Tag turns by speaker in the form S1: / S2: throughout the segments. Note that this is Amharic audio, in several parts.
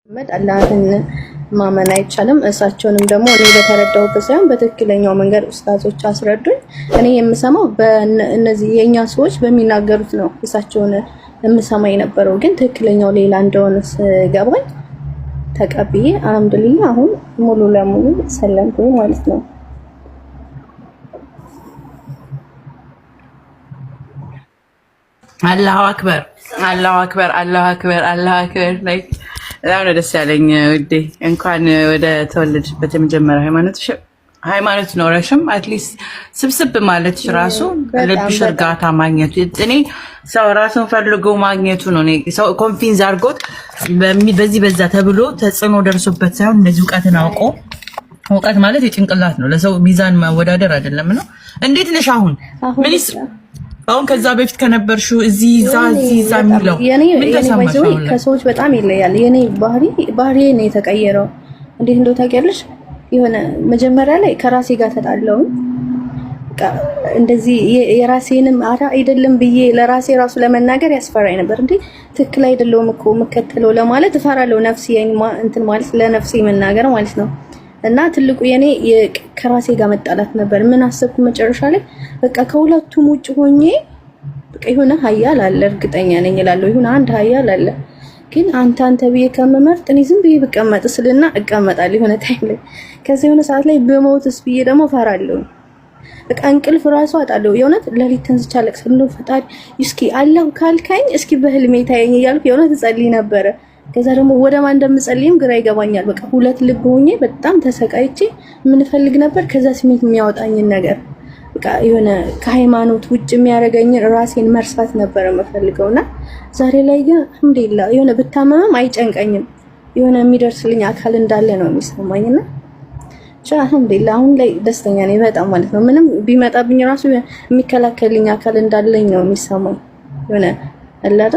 S1: መሐመድ አላህን ማመን አይቻልም። እሳቸውንም ደግሞ እኔ በተረዳሁበት ሳይሆን በትክክለኛው መንገድ ኡስታዞች አስረዱኝ። እኔ የምሰማው በእነዚህ የኛ ሰዎች በሚናገሩት ነው እሳቸውን የምሰማ የነበረው፣ ግን ትክክለኛው ሌላ እንደሆነ ገባኝ። ተቀብዬ አልሐምዱሊላህ አሁን ሙሉ ለሙሉ ሰለምኩኝ ማለት ነው።
S2: አላሁ አክበር አላሁ አክበር አላሁ አክበር አላሁ አክበር። ላይክ በጣም ነው ደስ ያለኝ ውዴ። እንኳን ወደ ተወለድሽበት የመጀመሪያ ሃይማኖት ኖረሽም አትሊስት ስብስብ ማለትሽ ራሱ ልብሽ እርጋታ ማግኘቱ እኔ ሰው ራሱን ፈልጎ ማግኘቱ ነው። እኔ ሰው ኮንፊንስ አድርጎት በዚህ በዛ ተብሎ ተጽዕኖ ደርሶበት ሳይሆን እንደዚህ እውቀትን አውቆ እውቀት ማለት የጭንቅላት ነው፣ ለሰው ሚዛን ማወዳደር አይደለም ነው። እንዴት ነሽ አሁን? ምንስ አሁን ከዛ በፊት ከነበርሽው እዚህ ዛ የሚለው ምን ተሰማሽ?
S1: ከሰዎች በጣም ይለያል። የኔ ባህሪ ነው የተቀየረው። እንዴት እንደው ታውቂያለሽ? የሆነ መጀመሪያ ላይ ከራሴ ጋር ተጣላሁ። እንደዚህ የራሴንም አራ አይደለም ብዬ ለራሴ ራሱ ለመናገር ያስፈራኝ ነበር። እንዴ ትክክል አይደለሁም እኮ መከተለው ለማለት እፈራለሁ። ነፍሴ እንትን ማለት ለነፍሴ መናገር ማለት ነው። እና ትልቁ የኔ ከራሴ ጋር መጣላት ነበር። ምን አሰብኩ መጨረሻ ላይ በቃ ከሁለቱም ውጭ ሆኜ በቃ የሆነ ሀያል አለ እርግጠኛ ነኝ እላለሁ። የሆነ አንድ ሀያል አለ። ግን አንተ ብዬ ከመመርጥ እኔ ዝም ብዬ ብቀመጥ ስልና እቀመጣለሁ የሆነ ታይም ላይ። ከዛ የሆነ ሰዓት ላይ በሞትስ ብዬ ደግሞ ፈራለሁ። በቃ እንቅልፍ ራሱ አጣለሁ። የእውነት ለሊት ተንስቼ አለቅሳለሁ። ፈጣሪ እስኪ አላህ ካልካኝ እስኪ በህልሜ ታየኝ እያልኩ የእውነት እጸልይ ነበረ። ከዛ ደግሞ ወደ ማን እንደምጸልይም ግራ ይገባኛል። በቃ ሁለት ልብ ሆኜ በጣም ተሰቃይቼ ምን ፈልግ ነበር ከዛ ስሜት የሚያወጣኝን ነገር በቃ የሆነ ከሃይማኖት ውጭ የሚያደርገኝ ራሴን መርሳት ነበር የምፈልገውና ዛሬ ላይ ግን አልሐምዱሊላህ የሆነ ብታመምም አይጨንቀኝም። የሆነ የሚደርስልኝ አካል እንዳለ ነው የሚሰማኝና አልሐምዱሊላህ አሁን ላይ ደስተኛ ነኝ በጣም ማለት ነው። ምንም ቢመጣብኝ ራሱ የሚከላከልኝ አካል እንዳለኝ ነው የሚሰማኝ። የሆነ አላደ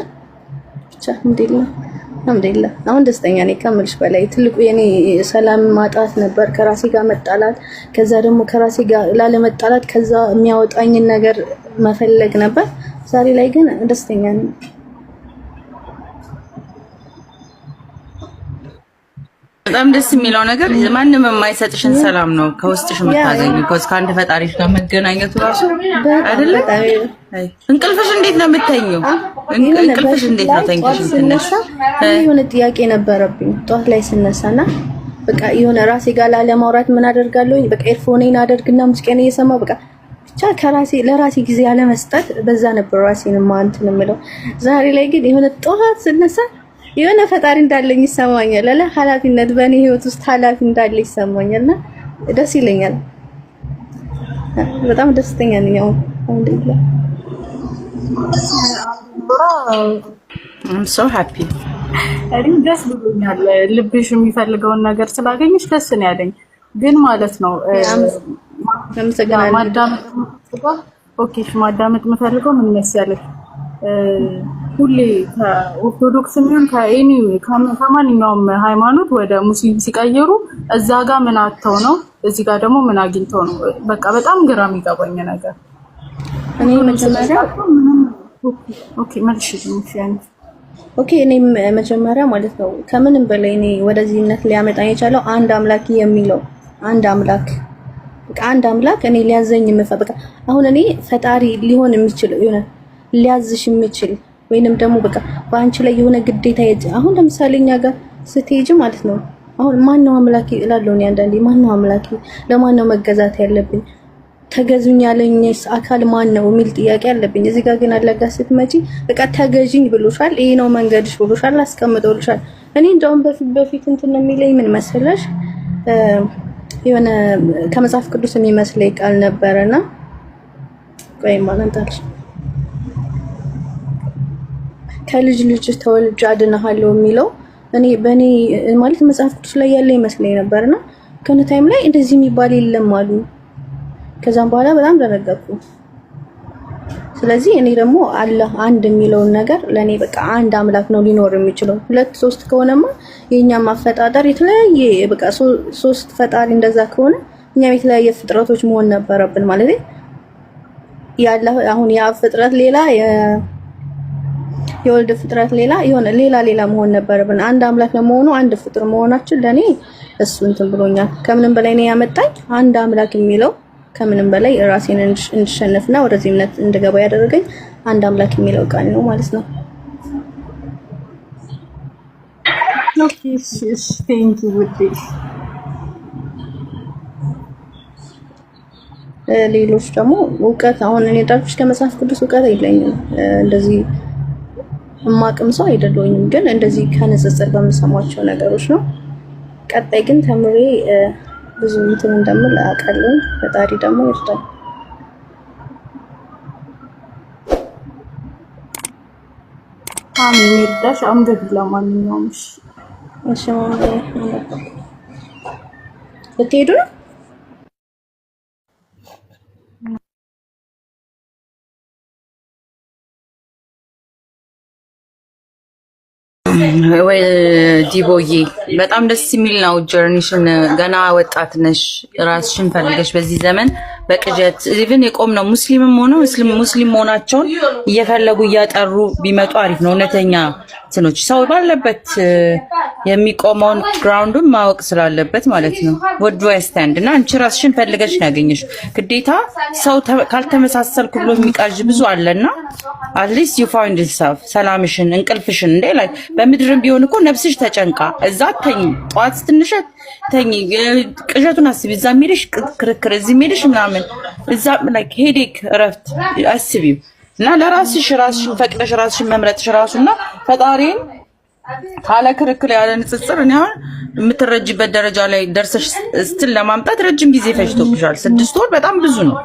S1: ብቻ አልሐምዱሊላህ አሁን ደስተኛ ነኝ ከምልሽ በላይ። ትልቁ የኔ ሰላም ማጣት ነበር፣ ከራሴ ጋር መጣላት። ከዛ ደግሞ ከራሴ ጋር ላለመጣላት ከዛ የሚያወጣኝን ነገር መፈለግ ነበር። ዛሬ ላይ ግን ደስተኛ ነኝ።
S2: በጣም ደስ የሚለው ነገር ማንም የማይሰጥሽን ሰላም ነው ከውስጥሽ የምታገኙ። ከአንድ ፈጣሪሽ ጋር መገናኘቱ ራሱ አይደለ? እንቅልፍሽ እንዴት ነው የምተኘው? እንቅልፍሽ እንዴት ነው ተኝተሽ ትነሽ?
S1: የሆነ ጥያቄ ነበረብኝ ጠዋት ላይ ስነሳና በቃ የሆነ ራሴ ጋር ላለማውራት ምን አደርጋለሁ? በቃ ኤርፎኔን አደርግና ሙዚቃን እየሰማሁ በቃ ብቻ ለራሴ ጊዜ ያለ መስጠት በዛ ነበር ራሴን ማንተን የምለው። ዛሬ ላይ ግን የሆነ ጠዋት ስነሳ የሆነ ፈጣሪ እንዳለኝ ይሰማኛል። ለለ ኃላፊነት በእኔ ህይወት ውስጥ ኃላፊ እንዳለ ይሰማኛልና ደስ ይለኛል። በጣም ደስተኛ ነኝ አሁን አልሐምዱሊላህ።
S2: I'm so happy።
S3: እኔም ደስ ብሎኛል። ልብሽ የሚፈልገውን ነገር ስላገኘሽ ደስ ነው ያለኝ። ግን ማለት ነው ማዳመጥ የምፈልገው ምን መሰለሽ፣ ሁሌ ከኦርቶዶክስ ምን ከማንኛውም ሃይማኖት ወደ ሙስሊም ሲቀየሩ እዛ ጋር ምን አጥተው ነው እዚህ ጋር ደግሞ ምን አግኝተው ነው? በቃ በጣም ግራ የሚገባኝ ነገር
S1: እኔ መጀመሪያ እኔ መጀመሪያ ማለት ነው ከምንም በላይ እኔ ወደዚህነት ሊያመጣኝ የቻለው አንድ አምላክ የሚለው አንድ አምላክ በቃ አንድ አምላክ እኔ ሊያዘኝ በቃ አሁን እኔ ፈጣሪ ሊሆን የሚችል የሆነ ሊያዝሽ የሚችል ወይንም ደግሞ በቃ በአንቺ ላይ የሆነ ግዴታ አሁን ለምሳሌ እኛ ጋር ስትሄጂ ማለት ነው አሁን ማን ነው አምላኬ እላለሁ እኔ አንዳንዴ ማን ነው አምላኬ? ለማን ነው መገዛት ያለብኝ? ተገዙኝ ያለኝስ አካል ማን ነው የሚል ጥያቄ አለብኝ። እዚህ ጋር ግን አለጋ ስትመጪ በቃ ተገዥኝ ብሎሻል፣ ይሄ ነው መንገድሽ ብሎሻል፣ አስቀምጦልሻል። እኔ እንደውም በፊት እንትን የሚለኝ ምን መሰለሽ የሆነ ከመጽሐፍ ቅዱስ የሚመስለኝ ቃል ነበርና ቆይ ማለንታልሽ ከልጅ ተወልጄ አድንሃለሁ የሚለው እኔ በእኔ ማለት መጽሐፍ ቅዱስ ላይ ያለ ይመስለኝ ነበርና ከነ ታይም ላይ እንደዚህ የሚባል የለም አሉ። ከዛም በኋላ በጣም ደነገጥኩ። ስለዚህ እኔ ደግሞ አላህ አንድ የሚለውን ነገር ለኔ በቃ አንድ አምላክ ነው ሊኖር የሚችለው። ሁለት ሶስት ከሆነማ የኛም አፈጣጠር የተለያየ በቃ ሶስት ፈጣሪ እንደዛ ከሆነ እኛም የተለያየ ፍጥረቶች መሆን ነበረብን ማለት ያላህ አሁን ያ ፍጥረት ሌላ የወልድ ፍጥረት ሌላ የሆነ ሌላ መሆን ነበረብን። አንድ አምላክ ለመሆኑ አንድ ፍጡር መሆናችን ለኔ እሱ እንትን ብሎኛል። ከምንም በላይ ነው ያመጣኝ አንድ አምላክ የሚለው ከምንም በላይ ራሴን እንድሸነፍና ወደዚህ እምነት እንድገባ ያደረገኝ አንድ አምላክ የሚለው ቃል ነው ማለት ነው።
S3: ኦኬ እሺ ቴንክ ዩ ውዴ።
S1: ሌሎች ደግሞ እውቀት አሁን እኔ ዳርኩሽ ከመጽሐፍ ቅዱስ እውቀት የለኝም። እንደዚህ እማቅም ሰው አይደለሁኝም፣ ግን እንደዚህ ከንጽጽር በምሰማቸው ነገሮች ነው። ቀጣይ ግን ተምሬ ብዙ እንትን እንደምል አውቃለሁ። ፈጣሪ ደግሞ ይርዳል።
S3: አሜን ይርዳሽ። አልሐምዱሊላህ። ማንኛውም
S1: እሺ ማማዬ ልትሄዱ ነው?
S2: ወይ ዲቦዬ በጣም ደስ የሚል ነው ጀርኒሽን። ገና ወጣት ነሽ፣ ራስሽን ፈልገሽ በዚህ ዘመን በቅጀት ኢቭን የቆምነው ሙስሊምም ሆነ ሙስሊም መሆናቸውን እየፈለጉ እያጠሩ ቢመጡ አሪፍ ነው። እውነተኛ እንትኖች ሰው ባለበት የሚቆመውን ግራውንዱን ማወቅ ስላለበት ማለት ነው። ወዱ አይስታንድ እና አንቺ ራስሽን ፈልገሽ ነው ያገኘሽ። ግዴታ ሰው ካልተመሳሰልኩ ብሎ የሚቃዥ ብዙ አለና አትሊስት ዩ ፋውንድ ዮርሰልፍ ሰላምሽን እንቅልፍሽን እንደ ላይ በምድርም ቢሆን እኮ ነፍስሽ ተጨንቃ እዛ ተኝ ጧት ስትንሸት ተኝ ቅዠቱን አስቢ። እዛ ሄደሽ ክርክር እዚህ ሄደሽ ምናምን እዛ ላይክ ሄዴክ እረፍት አስቢው እና ለራስሽ ራስሽን ፈቅደሽ ራስሽን መምረጥሽ ራሱና ፈጣሪን ካለ ክርክር ያለ ንጽጽር እኔ አሁን የምትረጅበት ደረጃ ላይ ደርሰሽ ስትል ለማምጣት ረጅም ጊዜ ፈጅቶብሻል። 6 ወር በጣም ብዙ ነው።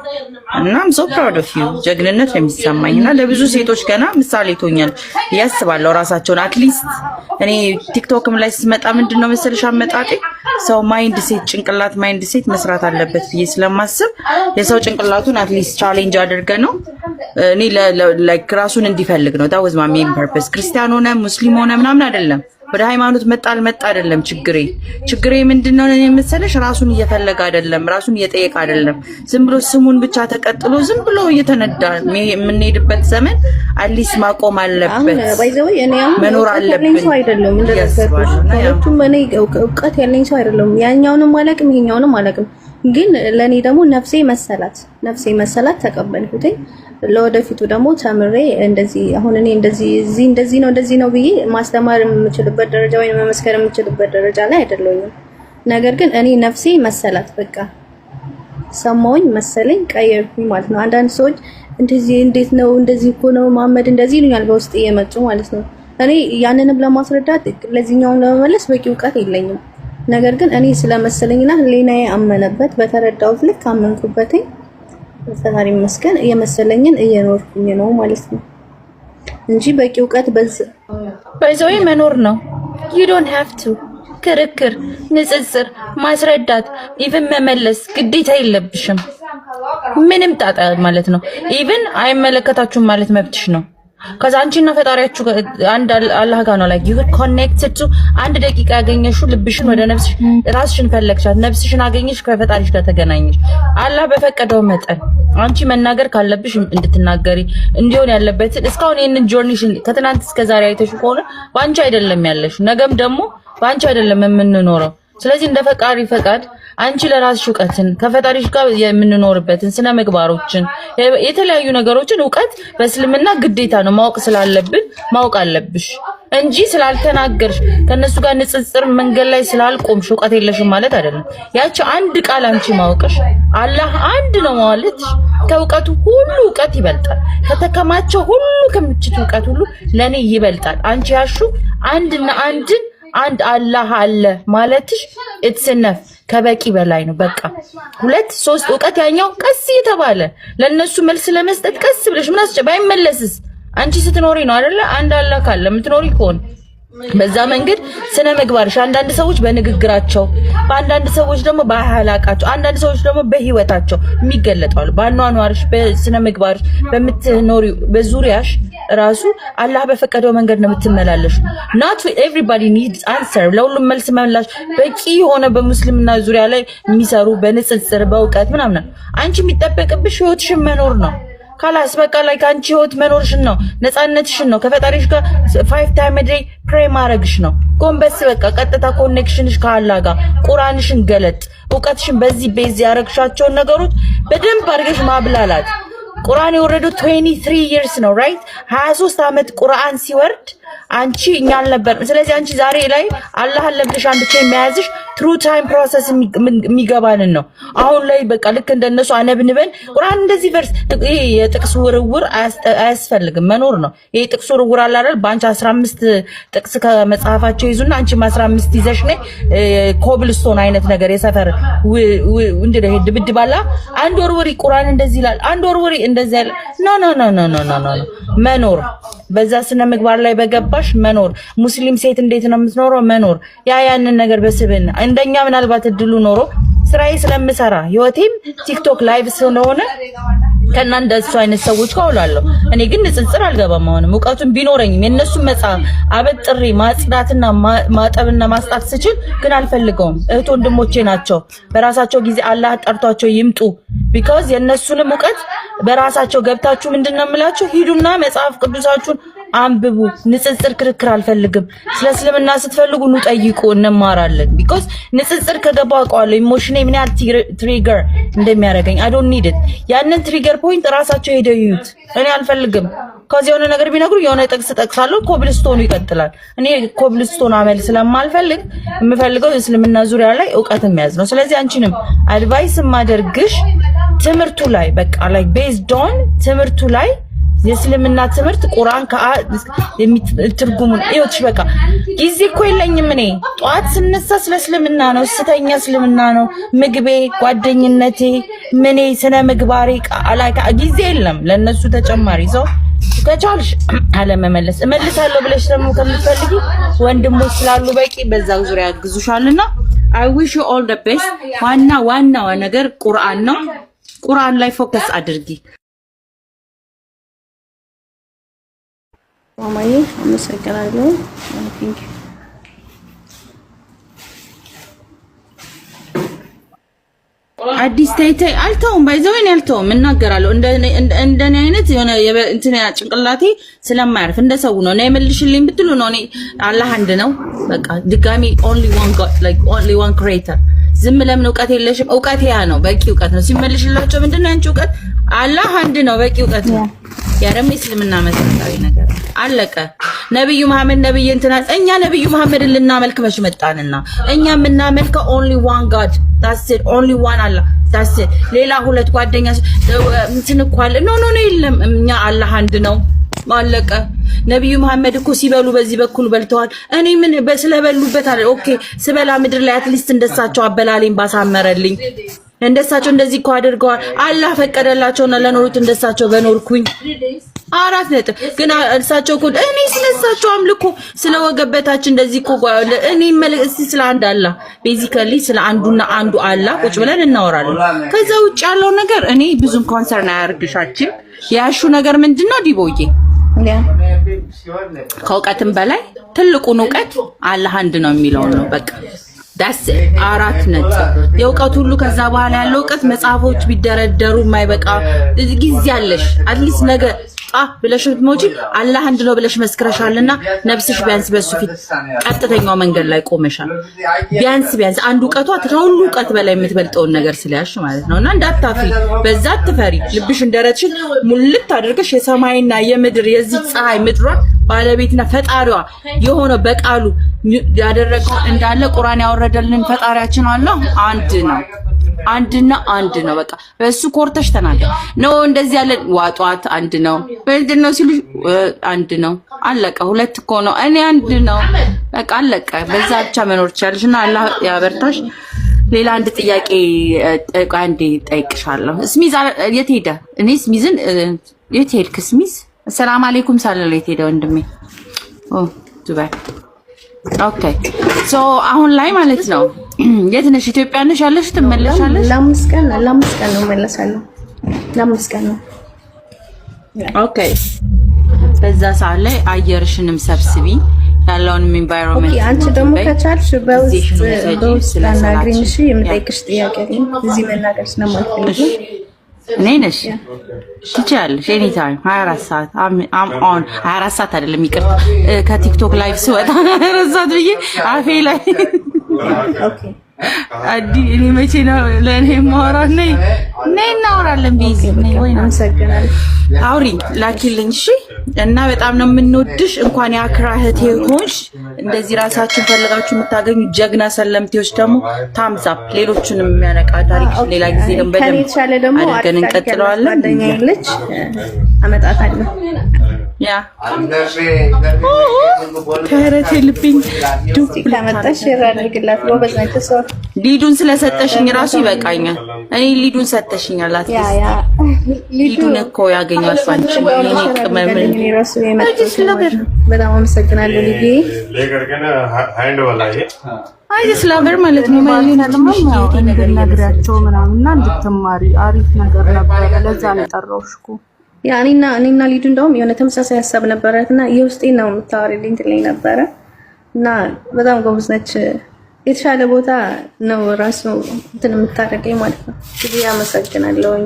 S2: እናም ሶ ፕራውድ ኦፍ ዩ ጀግንነት ነው የሚሰማኝና ለብዙ ሴቶች ገና ምሳሌ ትሆኛል ያስባለው ራሳቸውን አትሊስት እኔ ቲክቶክም ላይ ስመጣ ምንድነው መሰለሽ አመጣጤ ሰው ማይንድ ሴት ጭንቅላት ማይንድ ሴት መስራት አለበት ብዬ ስለማስብ የሰው ጭንቅላቱን አትሊስት ቻሌንጅ አድርገ ነው እኔ ላይክ ራሱን እንዲፈልግ ነው። that was my main purpose ክርስቲያን ሆነ ሙስሊም ሆነ ምናምን አይደለም። ወደ ሃይማኖት መጣ አይደለም ችግሬ ምንድነው እኔ መሰለሽ ራሱን እየፈለገ አይደለም፣ ራሱን እየጠየቀ አይደለም። ዝም ብሎ ስሙን ብቻ ተቀጥሎ ዝም ብሎ እየተነዳ የምንሄድበት ዘመን አትሊስት ማቆም አለበት፣ መኖር አለብን።
S1: ሰው አይደለም እንደተሰሩት ሁለቱም እኔ እውቀት ያለኝ ሰው አይደለም። ያኛውንም አላውቅም ይሄኛውንም አላውቅም። ግን ለኔ ደግሞ ነፍሴ መሰላት ተቀበልኩት። ለወደፊቱ ደግሞ ተምሬ እንደዚህ አሁን እኔ እንደዚህ ነው ብዬ ማስተማር የምችልበት ደረጃ ወይ መመስከር የምችልበት ደረጃ ላይ አይደለሁም። ነገር ግን እኔ ነፍሴ መሰላት በቃ ሰማውኝ መሰለኝ ቀየርኩኝ ማለት ነው። አንዳንድ ሰዎች እንደዚህ እንዴት ነው እንደዚህ እኮ ነው መሐመድ እንደዚህ ይሉኛል በውስጥ እየመጡ ማለት ነው። እኔ ያንንም ለማስረዳት ለዚህኛው ለመመለስ በቂ እውቀት የለኝም። ነገር ግን እኔ ስለመሰለኝና ህሊናዬ አመነበት በተረዳሁት ልክ አመንኩበት። ፈጣሪ ይመስገን የመሰለኝን እየኖርኩኝ ነው ማለት ነው እንጂ በቂ እውቀት በዛው መኖር ነው። you don't have to ክርክር፣ ንጽጽር፣ ማስረዳት ኢቭን መመለስ ግዴታ የለብሽም። ምንም ጣጣ ማለት ነው። ኢቭን አይመለከታችሁም ማለት መብትሽ ነው። ከዛ አንቺና ፈጣሪያችሁ አንድ አላህ ጋር ነው like you connected to አንድ ደቂቃ ያገኘሽው ልብሽን ወደ ነፍስሽ ራስሽን ፈለግሻት፣ ነፍስሽን አገኘሽ፣ ከፈጣሪሽ ጋር ተገናኘሽ። አላህ በፈቀደው መጠን አንቺ መናገር ካለብሽ እንድትናገሪ እንዲሆን ያለበትን እስካሁን ይሄንን ጆርኒሽን ከትናንት እስከ ዛሬ አይተሽ ከሆነ ባንቺ አይደለም ያለሽ፣ ነገም ደግሞ ባንቺ አይደለም የምንኖረው። ስለዚህ እንደ ፈጣሪ ፈቃድ አንቺ ለራስሽ እውቀትን ከፈጣሪሽ ጋር የምንኖርበትን ስነ ምግባሮችን የተለያዩ ነገሮችን እውቀት በእስልምና ግዴታ ነው ማወቅ ስላለብን ማወቅ አለብሽ እንጂ ስላልተናገርሽ ከነሱ ጋር ንጽጽር መንገድ ላይ ስላልቆምሽ እውቀት የለሽም ማለት አይደለም። ያቺ አንድ ቃል አንቺ ማወቅሽ አላህ አንድ ነው ማለት ከእውቀቱ ሁሉ እውቀት ይበልጣል። ከተከማቸው ሁሉ ከምችት እውቀት ሁሉ ለኔ ይበልጣል። አንቺ ያሹ አንድና አንድ አላህ አለ ማለትሽ it's enough ከበቂ በላይ ነው። በቃ 2 3 እውቀት ያኛው ቀስ እየተባለ ለነሱ መልስ ለመስጠት ቀስ ብለሽ ምን ባይመለስስ አንቺ ስትኖሪ ነው አይደለ? አንድ አላህ ካለ የምትኖሪ ከሆነ በዛ መንገድ ስነ ምግባርሽ አንዳንድ ሰዎች በንግግራቸው፣ በአንዳንድ ሰዎች ደግሞ በሐላቃቸው፣ አንዳንድ ሰዎች ደግሞ በህይወታቸው የሚገለጣሉ። ባኗኗርሽ፣ በስነ ምግባርሽ፣ በምትኖሪው በዙሪያሽ ራሱ አላህ በፈቀደው መንገድ ነው የምትመላለሽ። not everybody needs answer ለሁሉም መልስ መላሽ በቂ የሆነ በሙስሊምና ዙሪያ ላይ የሚሰሩ በንጽጽር በእውቀት ምናምን አንቺ የሚጠበቅብሽ ህይወትሽን መኖር ነው።
S2: ካላስ በቃ ላይ ካንቺ ህይወት መኖርሽን ነው ነፃነትሽን ነው ከፈጣሪሽ ጋር 5 ታይም ዴይ ፕሬይ ማድረግሽ ነው ጎንበስ በቃ ቀጥታ ኮኔክሽንሽ ከአላህ ጋር ቁርአንሽን ገለጥ እውቀትሽን በዚህ ቤዝ ያረግሻቸው ነገሮች በደንብ አድርገሽ ማብላላት ቁርአን የወረደው 23 years ነው ራይት 23 አመት ቁርአን ሲወርድ አንቺ እኛ አልነበር ስለዚህ አንቺ ዛሬ ላይ አላህ አለብሽ አንድ ቼ የሚያዝሽ ትሩ ታይም ፕሮሰስ የሚገባንን ነው አሁን ላይ በቃ ልክ እንደነሱ አነብንበን ቁርአን እንደዚህ ቨርስ ይሄ የጥቅስ ውርውር አያስፈልግም መኖር ነው ይሄ ጥቅስ ውርውር አለ አይደል ባንቺ 15 ጥቅስ ከመጽሐፋቸው ይዙና አንቺ 15 ይዘሽ ነይ ኮብልስቶን አይነት ነገር የሰፈር እንደዚህ ድብድባላ አንድ ወርወሪ ቁርአን እንደዚህ ይላል አንድ ወርወሪ እንደዚህ ያለ ኖ መኖር በዛ ስነ ምግባር ላይ በገባሽ መኖር ሙስሊም ሴት እንዴት ነው የምትኖረው መኖር ያንን ነገር በስብና እንደኛ ምናልባት እድሉ ኖሮ ስራዬ ስለምሰራ ህይወቴም ቲክቶክ ላይቭ ስለሆነ ከናንተ እሱ አይነት ሰዎች ካውላለሁ እኔ ግን ንጽጽር አልገባም አሁንም ዕውቀቱን ቢኖረኝም የነሱ መጽሐፍ አበጥሪ ማጽዳትና ማጠብና ማስጣት ስችል ግን አልፈልገውም እህት ወንድሞቼ ናቸው በራሳቸው ጊዜ አላህ ጠርቷቸው ይምጡ because የነሱንም ዕውቀት በራሳቸው ገብታችሁ ምንድነው የምላችሁ ሂዱና መጽሐፍ ቅዱሳችሁን አንብቡ ንጽጽር ክርክር አልፈልግም ስለ እስልምና ስትፈልጉ ኑ ጠይቁ እንማራለን because ንጽጽር ከገባው አውቀዋለሁ ኢሞሽኔ ምን ያህል ትሪገር እንደሚያደርገኝ I don't need it ያንን ትሪገር ፖይንት ራሳቸው ሄደው ይዩት እኔ አልፈልግም ከዚህ የሆነ ነገር ቢነግሩ የሆነ ጥቅስ ጠቅሳለሁ ኮብልስቶኑ ይቀጥላል እኔ ኮብልስቶን አመል ስለማልፈልግ የምፈልገው እስልምና ዙሪያ ላይ ዕውቀት የሚያዝ ነው ስለዚህ አንቺንም አድቫይስ ማደርግሽ ትምርቱ ላይ በቃ like based on ትምርቱ ላይ የእስልምና ትምርት ቁርአን ትርጉሙን ይወጥሽ በቃ ጊዜ እኮ የለኝም እኔ ጧት ስነሳ ስለ እስልምና ነው ስተኛ እስልምና ነው ምግቤ ጓደኝነቴ ምኔ ስነ ምግባሬ አላካ ጊዜ የለም ለነሱ ተጨማሪ ሰው ከቻልሽ አለመመለስ እመልሳለሁ ብለሽ ደግሞ ከምትፈልጊ ወንድሞች ስላሉ በቂ በዛ ዙሪያ ያግዙሻልና I wish you all the best ዋናው ነገር ቁርአን ነው ቁርአን ላይ ፎከስ አድርጊ
S1: ማማዬ አመሰግናለሁ ቴንክ ዩ
S2: አዲስ ታይታይ አልተውም ባይዘወን ያልተውም እናገራለሁ እንደኔ አይነት የሆነ እንትን ጭንቅላቴ ስለማያርፍ እንደሰው ነው እኔ መልሽልኝ ብትሉ ነው እኔ አላህ አንድ ነው በቃ ድጋሚ only one god like only one creator ዝም ለምን ዕውቀት የለሽም ዕውቀት ያ ነው በቂ ዕውቀት ነው ሲመልሽላቸው ምንድነው አንቺ ዕውቀት አላህ አንድ ነው በቂ ዕውቀት ነው ያረም እስልምና መሰረታዊ ነገር አለቀ ነብዩ መሐመድ ነብይ እንትና እኛ ነብዩ መሐመድን ልናመልክ መች መጣንና እኛ የምናመልከው only one god that's it only one Allah that's it ሌላ ሁለት ጓደኛ እንትን እንኳን ኖ የለም እኛ አላህ አንድ ነው ማለቀ ነብዩ መሐመድ እኮ ሲበሉ በዚህ በኩል በልተዋል እኔ ምን በስለበሉበት አለ ኦኬ ስበላ ምድር ላይ አትሊስት እንደሳቸው አበላልኝ ባሳመረልኝ እንደሳቸው እንደዚህ እኮ አድርገዋል አላህ ፈቀደላቸውና ለኖሩት እንደሳቸው በኖርኩኝ አራት ነጥብ ግን እሳቸው እኮ እኔ ስለሳቸው አምልኮ ስለወገበታችን እንደዚህ እኮ እኔ መልእክት ስለ አንድ አላህ ቤዚካሊ ስለ አንዱና አንዱ አላህ ቁጭ ብለን እናወራለን ከዛ ውጭ ያለው ነገር እኔ ብዙም ኮንሰርን አያርግሻችን ያሹ ነገር ምንድነው ዲቦዬ ከዕውቀትም በላይ ትልቁን ዕውቀት አላህ አንድ ነው የሚለው ነው በቃ ዳስ አራት ነጥብ የዕውቀት ሁሉ ከዛ በኋላ ያለው ዕውቀት መጽሐፎች ቢደረደሩ የማይበቃ ጊዜ አለሽ አትሊስት ነገ ብለሽ ሞጂ አላህ አንድ ነው ብለሽ መስክረሻልና ነፍስሽ ቢያንስ በሱ ፊት ቀጥተኛው መንገድ ላይ ቆመሻል ቢያንስ አንዱ ዕውቀቷ ከሁሉ ዕውቀት በላይ የምትበልጠውን ነገር ስለያሽ ማለት ነውና እንዳታፍሪ በዛ ትፈሪ ልብሽ እንደረትሽ ሙልት አድርገሽ የሰማይና የምድር የዚህ ፀሐይ ምድሯ ባለቤትና ፈጣሪዋ የሆነ በቃሉ ያደረገው እንዳለ ቁርአን ያወረደልን ፈጣሪያችን አላህ አንድ ነው በቃ በሱ ኮርተሽ ተናገር ነው እንደዚህ ያለ ዋጧት አንድ ነው ምንድነው ሲሉ አንድ ነው አለቀ ሁለት እኮ ነው እኔ አንድ ነው በቃ አለቀ በዛ ብቻ መኖር ይችላልሽና አላህ ያበርታሽ ሌላ አንድ ጥያቄ አንዴ ጠይቅሻለሁ ስሚዝ የት ሄደ እኔ ስሚዝን የት ሄድክ ስሚዝ ሰላም አለይኩም ሰላም የት ሄደ ወንድሜ ዱባይ ኦኬ ሶ አሁን ላይ ማለት ነው የት ነሽ ኢትዮጵያ ነሽ ያለሽ ትመለሻለሽ
S1: ለአምስት ቀን ነው መለሳለሁ ለአምስት ቀን ነው
S2: ኦኬ በዛ ሰዓት ላይ አየርሽንም ሰብስቢ ያለውንም ኢንቫይሮንመንት
S1: ኦኬ አንቺ ደግሞ ከቻልሽ በውስጥ ላናግሪኝ እሺ የምጠይቅሽ ጥያቄ እዚህ መናገር ስለማልፈልግ
S2: እኔ ነሽ ትችያለሽ። ኤኒ ታይም 24 ሰዓት አም ኦን 24 ሰዓት አይደለም ይቅርታ፣ ከቲክቶክ ላይቭ ስወጣ 24 ሰዓት ብዬ አፌ ላይ
S1: ኦኬ
S2: አዲ እኔ መቼ ነው ለኔ ማወራው? ነይ እናወራለን። ቢዚ ነይ ወይ ነው
S1: አመሰግናለሁ።
S2: አውሪ ላኪልኝ እሺ። እና በጣም ነው የምንወድሽ። እንኳን የአክራ እህቴ ሆንሽ። እንደዚህ ራሳችሁን ፈልጋችሁ የምታገኙ ጀግና ሰለምቴዎች ደግሞ ታምዛ ሌሎቹንም የሚያነቃ ታሪክ ሌላ ጊዜ ደግሞ በደንብ አድርገን እንቀጥለዋለን።
S1: ጓደኛዬ አመጣታለሁ።
S2: ያ ከረቴ ልብኝ ዱብ
S1: ለመጣሽ ይራድግላት ጎበዝ ነች እሷ።
S2: ሊዱን ስለሰጠሽኝ ራሱ ይበቃኛል። እኔ ሊዱን ሰጠሽኛል።
S1: ያ
S2: ሊዱን እኮ ያገኛል ፋንቺ እኔ ቅመም
S1: እኔ ራሱ የመጣሽ በጣም አመሰግናለሁ ልጄ።
S2: አይስ ላቨር ማለት ነው ማለት ነው።
S3: እንድትነግሪያቸው ምናምንና እንድትማሪ አሪፍ ነገር ነበር። ለዛ ነው የጠራሁሽ እኮ።
S1: ያ እኔና ሊዱ እንደውም የሆነ ተመሳሳይ ሀሳብ ነበረና የውስጤን ነው የምታወሪልኝ ትለኝ ነበረ እና በጣም ጎበዝ ነች። የተሻለ ቦታ ነው ራሱ እንትን የምታደርገኝ ማለት ነው። እዚህ አመሰግናለሁኝ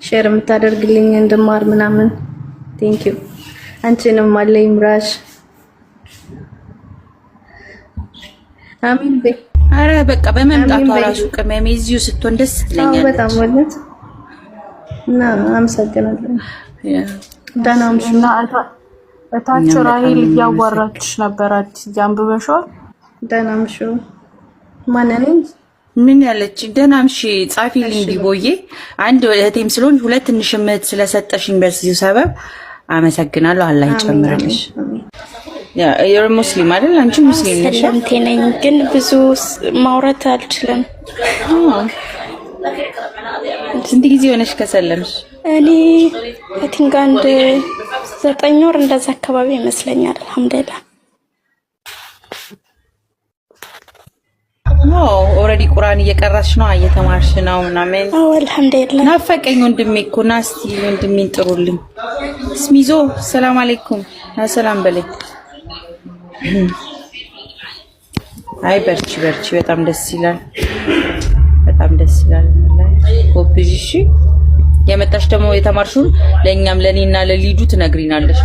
S1: ሼር የምታደርግልኝ እንድማር ምናምን ቴንክ ዩ። አንቺንም አለኝ ምራሽ አሚን በይ።
S2: አረ በቃ በመምጣቷ ራሱ ቅመሜ እዚሁ ስትሆን ደስ ትለኛለች
S1: በጣም ወለት እና አመሰግናለሁ።
S2: ደህና ነሽ?
S3: እና እታች ራሄል እያዋራችሽ ነበር። አዲስ ጃንብበሽዋል?
S1: ደህና ነሽ? ማንንም
S2: ምን ያለች ደህና ነሽ? ጻፊልኝ ቢቦዬ። አንድ እህቴም ስለሆን ሁለት ትንሽ እህት ስለሰጠሽኝ በዚሁ ሰበብ አመሰግናለሁ። አላህ ይጨምርልሽ። ያ የር ሙስሊም አይደል? አንቺ ሙስሊም ነሽ?
S4: ሰለምቴ ነኝ ግን ብዙ ማውራት አልችልም።
S2: ስንት ጊዜ ሆነሽ ከሰለምሽ?
S4: እኔ ከቲንጋ አንድ 9 ወር እንደዛ አካባቢ ይመስለኛል። አልሐምዱሊላህ።
S2: ኦልሬዲ ቁርአን እየቀራሽ ነው እየተማርሽ ነው ምናምን?
S4: አዎ አልሐምዱሊላህ።
S2: ናፈቀኝ ወንድሜ እኮ ና እስቲ ወንድሜን ጥሩልኝ። ስሚዞ ሰላም አለይኩም። ሰላም በለኝ። አይ በርቺ በጣም ደስ ይላል። በጣም ደስ ይላል። ኮፒሽ እሺ። የመጣሽ ደግሞ የተማርሽውን ለኛም ለኔና ለሊዱ ትነግሪናለሽ።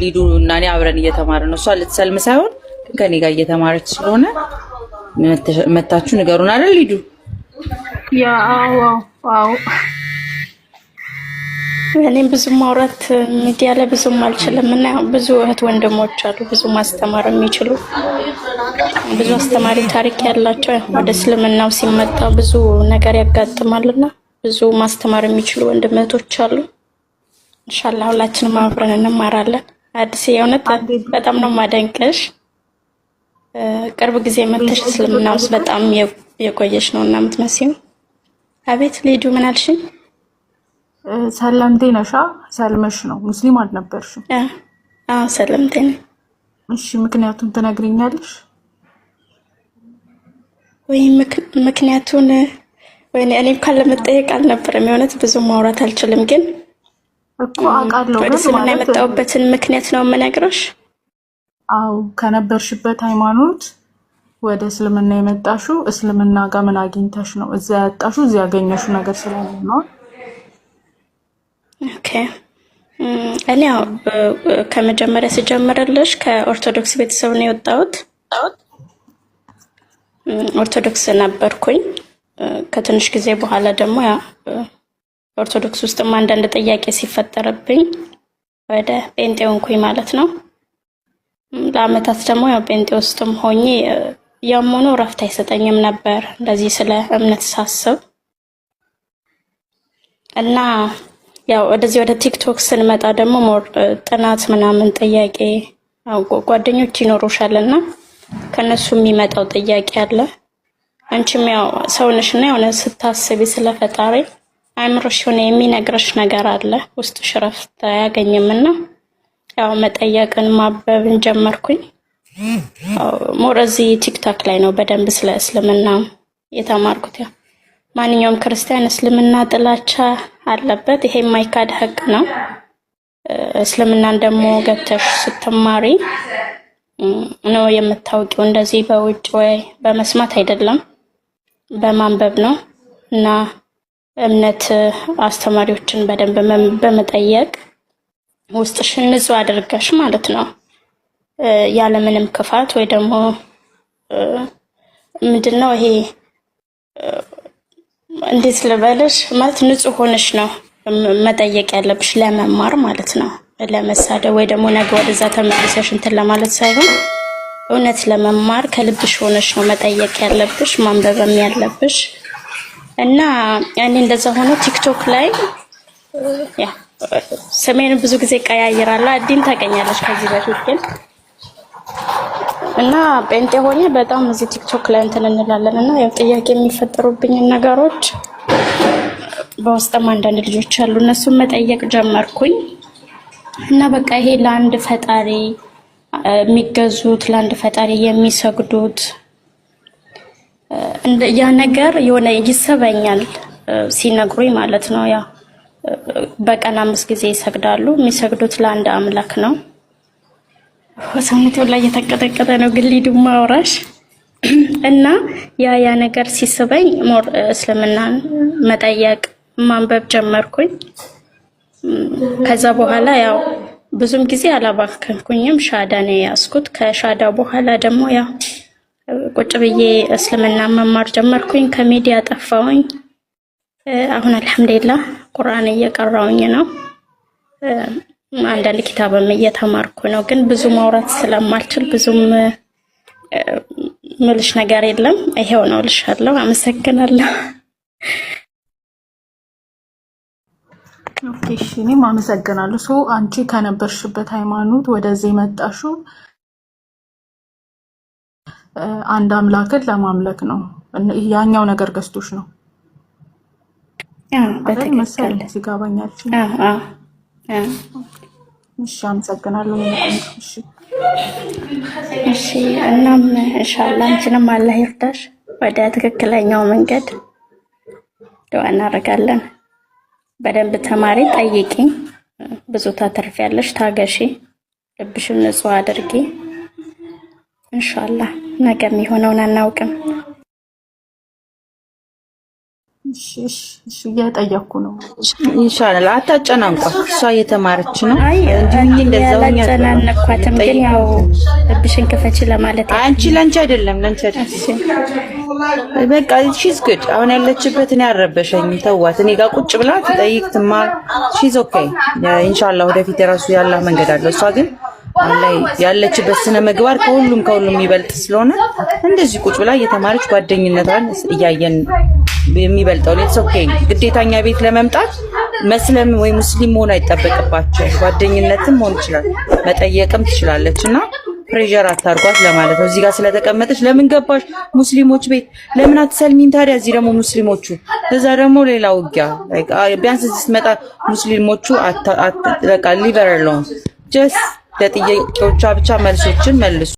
S2: ሊዱ እና እኔ አብረን እየተማርን ነው። እሷ ልትሰልም ሳይሆን ከኔ ጋር እየተማረች ስለሆነ መታችሁ ንገሩን አይደል ሊዱ?
S3: ያ አዎ
S4: እኔም ብዙ ማውራት ሚዲያ ላይ ብዙም አልችልም እና ብዙ እህት ወንድሞች አሉ ብዙ ማስተማር የሚችሉ ብዙ አስተማሪ ታሪክ ያላቸው ወደ እስልምናው ሲመጣ ብዙ ነገር ያጋጥማልና ብዙ ማስተማር የሚችሉ ወንድሞች አሉ። ኢንሻአላህ ሁላችንም አብረን እንማራለን። አዲስ የእውነት በጣም ነው ማደንቀሽ። ቅርብ ጊዜ መተሽ እስልምና ውስጥ በጣም የቆየሽ ነው እና የምትመስዪው። አቤት ሊዱ ምን አልሽኝ?
S3: ሰለምቴ ነሻ? ሰልመሽ ነው ሙስሊም አልነበርሽም?
S4: አዎ ሰለምቴ ነኝ።
S3: እሺ ምክንያቱም ትነግሪኛለሽ?
S4: ወይ ምክንያቱን እኔ እንኳን ለመጠየቅ አልነበረም። የእውነት ብዙ ማውራት አልችልም ግን
S3: እኮ አውቃለሁ
S4: ወደ እስልምና የመጣሁበትን ምክንያት ነው የምነግርሽ።
S3: አዎ ከነበርሽበት ሃይማኖት ወደ እስልምና የመጣሽው እስልምና ጋር ምን አግኝተሽ ነው? እዛ ያጣሽው እዛ ያገኘሽው ነገር ስላለ ነው?
S4: ኦኬ እኔ ከመጀመሪያ ስጀምርልሽ ከኦርቶዶክስ ቤተሰብ ነው የወጣሁት። ኦርቶዶክስ ነበርኩኝ። ከትንሽ ጊዜ በኋላ ደግሞ ኦርቶዶክስ ውስጥም አንዳንድ ጥያቄ ሲፈጠርብኝ ወደ ጴንጤ ሆንኩኝ ማለት ነው። ለአመታት ደግሞ ጴንጤ ውስጥም ሆኜ ያሞኑ ረፍት አይሰጠኝም ነበር እንደዚህ ስለ እምነት ሳስብ እና ወደዚህ ወደ ቲክቶክ ስንመጣ ደግሞ ሞር ጥናት ምናምን ጥያቄ ጓደኞች ይኖሩሻልና ከነሱ የሚመጣው ጥያቄ አለ። አንቺም ሰውነሽና የሆነ ስታስቢ ስለ ፈጣሪ አይምሮሽ ሆነ የሚነግርሽ ነገር አለ። ውስጥሽ ረፍት አያገኝምና መጠየቅን ማበብን ጀመርኩኝ። ሞር እዚህ ቲክቶክ ላይ ነው በደንብ ስለ እስልምና የተማርኩት። ማንኛውም ክርስቲያን እስልምና ጥላቻ አለበት፣ ይሄ የማይካድ ሀቅ ነው። እስልምናን ደግሞ ገብተሽ ስትማሪ ነው የምታውቂው። እንደዚህ በውጭ ወይ በመስማት አይደለም በማንበብ ነው። እና እምነት አስተማሪዎችን በደንብ በመጠየቅ ውስጥሽን ንጹህ አድርገሽ ማለት ነው ያለምንም ክፋት ወይ ደግሞ ምንድነው ይሄ እንዴት ልበልሽ ማለት ንጹህ ሆነሽ ነው መጠየቅ ያለብሽ ለመማር ማለት ነው። ለመሳደብ ወይ ደግሞ ነገ ወደዛ ተመልሰሽ እንትን ለማለት ሳይሆን እውነት ለመማር ከልብሽ ሆነሽ ነው መጠየቅ ያለብሽ ማንበብም ያለብሽ። እና እኔ እንደዛ ሆኖ ቲክቶክ ላይ ያ ሰሜን ብዙ ጊዜ ቀያይራለሁ። አዲም ታቀኛለሽ ከዚህ በፊት ግን እና ጴንጤ ሆኜ በጣም እዚህ ቲክቶክ ላይ እንትን እንላለን እና ያው ጥያቄ የሚፈጠሩብኝ ነገሮች በውስጥም አንዳንድ ልጆች አሉ እነሱን መጠየቅ ጀመርኩኝ። እና በቃ ይሄ ለአንድ ፈጣሪ የሚገዙት ለአንድ ፈጣሪ የሚሰግዱት ያ ነገር የሆነ ይሰበኛል ሲነግሩኝ ማለት ነው። ያ በቀን 5 ጊዜ ይሰግዳሉ። የሚሰግዱት ለአንድ አምላክ ነው። ሰውነቴ ላይ እየተቀጠቀጠ ነው ግን ሊዱማ አውራሽ እና ያ ነገር ሲስበኝ ሞር እስልምናን መጠየቅ ማንበብ ጀመርኩኝ። ከዛ በኋላ ያው ብዙም ጊዜ አላባከንኩኝም ሻዳ ነው ያስኩት። ከሻዳ በኋላ ደግሞ ያው ቁጭ ብዬ እስልምና መማር ጀመርኩኝ። ከሚዲያ ጠፋሁኝ። አሁን አልሐምዱሊላህ ቁርአን እየቀራሁኝ ነው። አንዳንድ ኪታብም እየተማርኩ ነው። ግን ብዙ ማውራት ስለማልችል ብዙም ምልሽ ነገር የለም። ይሄው ነው ልሻለሁ። አመሰግናለሁ።
S3: ኦኬ እሺ፣ እኔም አመሰግናለሁ። ሶ አንቺ ከነበርሽበት ሃይማኖት ወደዚህ መጣሽው አንድ አምላክን ለማምለክ ነው። ያኛው ነገር ገዝቶሽ ነው?
S4: በትክክል
S3: ሲጋባኛል። እሺ፣ አመሰግናለሁ። እሺ
S4: እሺ። እናም ኢንሻአላህ አንቺንም አላህ ይርዳሽ ወደ ትክክለኛው መንገድ ዱዓ እናደርጋለን። በደንብ ተማሪ፣ ጠይቂ፣ ብዙ ታተርፊያለሽ። ታገሺ፣ ልብሽን ንጹህ አድርጊ። ኢንሻአላህ ነገ የሚሆነውን አናውቅም።
S3: እሺ እየጠየኩ ነው።
S2: ኢንሻአላህ አታጨናንቋት። እሷ እየተማረች ነው።
S4: እንደዛው ያላጨናነኳትም ግን ያው ልብሽን ክፈች ለማለት
S2: አንቺ ላንቺ አይደለም በቃ ሺዝ ጉድ። አሁን ያለችበትን ያረበሸኝ ተዋት። እኔ ጋር ቁጭ ብላ ትጠይቅ ትማር። ሺዝ ኦኬ። ኢንሻአላህ ወደፊት የራሱ ያላህ መንገድ አለ። እሷ ግን አሁን ላይ ያለችበት ስነ ምግባር ከሁሉም የሚበልጥ ስለሆነ እንደዚህ ቁጭ ብላ እየተማረች ጓደኝነቷን እያየን የሚበልጠው ሌትስ ኦኬ። ግዴታኛ ቤት ለመምጣት መስለም ወይ ሙስሊም መሆን አይጠበቅባቸው። ጓደኝነትም መሆን ይችላል፣ መጠየቅም ትችላለችና ፕሬሸር አታርጓት ለማለት ነው። እዚህ ጋር ስለተቀመጠች ለምን ገባሽ ሙስሊሞች ቤት ለምን አትሰልሚም ታዲያ? እዚህ ደግሞ ሙስሊሞቹ እዛ ደግሞ ሌላ ውጊያ። ቢያንስ እዚህ ስትመጣ ሙስሊሞቹ በቃ ሊቨር አሎን ጀስት ለጥያቄዎቿ ብቻ መልሶችን መልሱ።